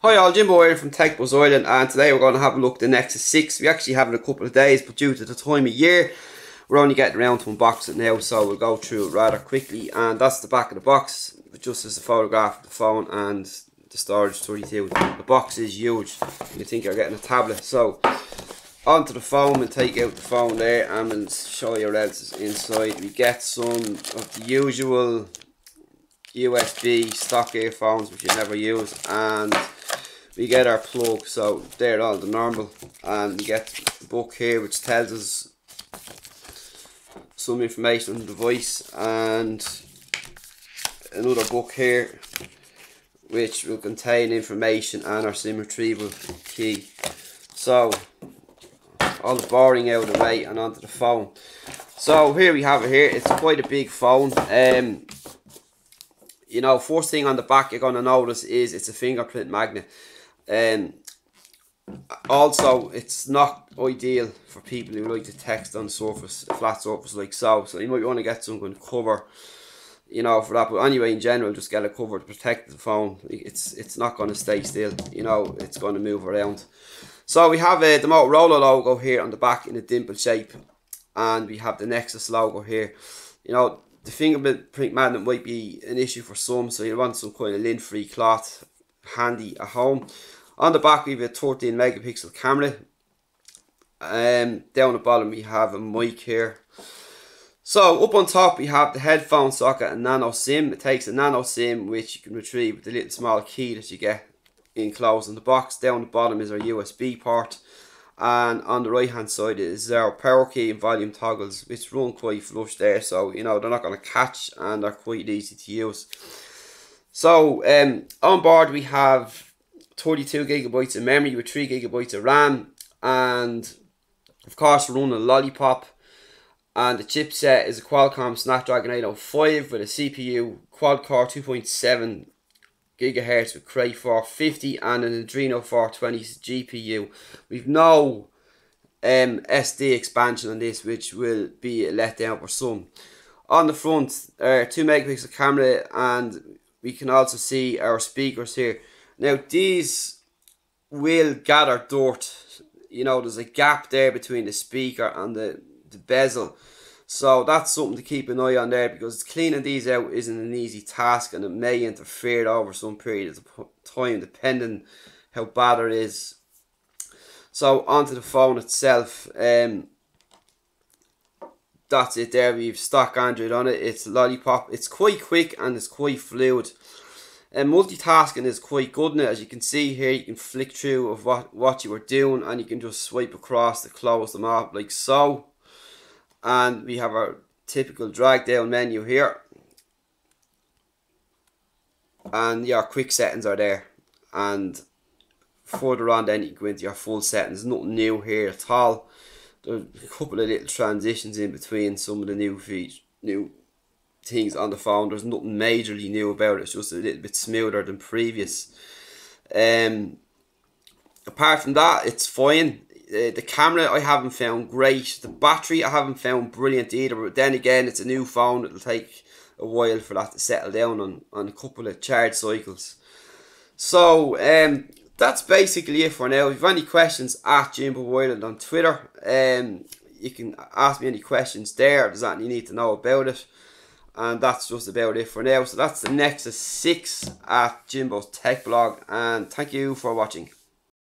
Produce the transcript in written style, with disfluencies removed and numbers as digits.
Hi all, Jimbo here from TechBuzz Ireland, and today we're going to have a look at the Nexus 6. We actually have it in a couple of days, but due to the time of year, we're only getting around to unbox it now, so we'll go through it rather quickly. And that's the back of the box, just as a photograph of the phone and the storage 32. The box is huge, you think you're getting a tablet. So, onto the phone, and take out the phone there, and we'll show you what else is inside. We get some of the usual USB stock earphones, which you never use, and we get our plug, so they're all the normal, and we get the book here which tells us some information on the device, and another book here which will contain information and our SIM retrieval key. So all the boring out of the way and onto the phone. So here we have it here. It's quite a big phone. You know, first thing on the back you're going to notice is it's a fingerprint magnet. Also, it's not ideal for people who like to text on surface, a flat surface like so. So you might want to get some kind of cover, you know, for that. But anyway, in general, just get a cover to protect the phone. It's not going to stay still. You know, it's going to move around. So we have the Motorola logo here on the back in a dimple shape, and we have the Nexus logo here. You know, the fingerprint magnet might be an issue for some, so you want some kind of lint-free cloth handy at home. On the back we have a 13 megapixel camera. Down the bottom we have a mic here. So up on top we have the headphone socket and nano SIM. It takes a nano SIM which you can retrieve with the little small key that you get enclosed in the box. Down the bottom is our USB port, and on the right hand side is our power key and volume toggles, which run quite flush there, so you know they're not going to catch and they're quite easy to use. So on board we have 32 gigabytes of memory with 3 gigabytes of RAM, and of course we're running a Lollipop, and the chipset is a Qualcomm Snapdragon 805 with a CPU quad-core 2.7 gigahertz with Cray 450 and an Adreno 420 GPU. We've no SD expansion on this, which will be a letdown for some. On the front, 2 megapixel camera, and we can also see our speakers here. Now these will gather dirt. You know, there's a gap there between the speaker and the bezel. So that's something to keep an eye on there, because cleaning these out isn't an easy task, and it may interfere over some period of time depending how bad it is. So onto the phone itself. That's it there. We've stock Android on it. It's Lollipop. It's quite quick and it's quite fluid. And multitasking is quite good in it. As you can see here, you can flick through of what you were doing, and you can just swipe across to close them up like so. And we have our typical drag down menu here, and your quick settings are there, and further on then you can go into your full settings. Nothing new here at all. There's a couple of little transitions in between some of the new things on the phone. There's nothing majorly new about it. It's just a little bit smoother than previous. Apart from that, it's fine. The camera I haven't found great. The battery I haven't found brilliant either. But then again, it's a new phone. It'll take a while for that to settle down on a couple of charge cycles. So that's basically it for now. If you have any questions, at Jimbo Ireland on Twitter. You can ask me any questions there. If there's anything you need to know about it. And that's just about it for now. So that's the Nexus 6 at Jimbo's Tech Blog. And thank you for watching.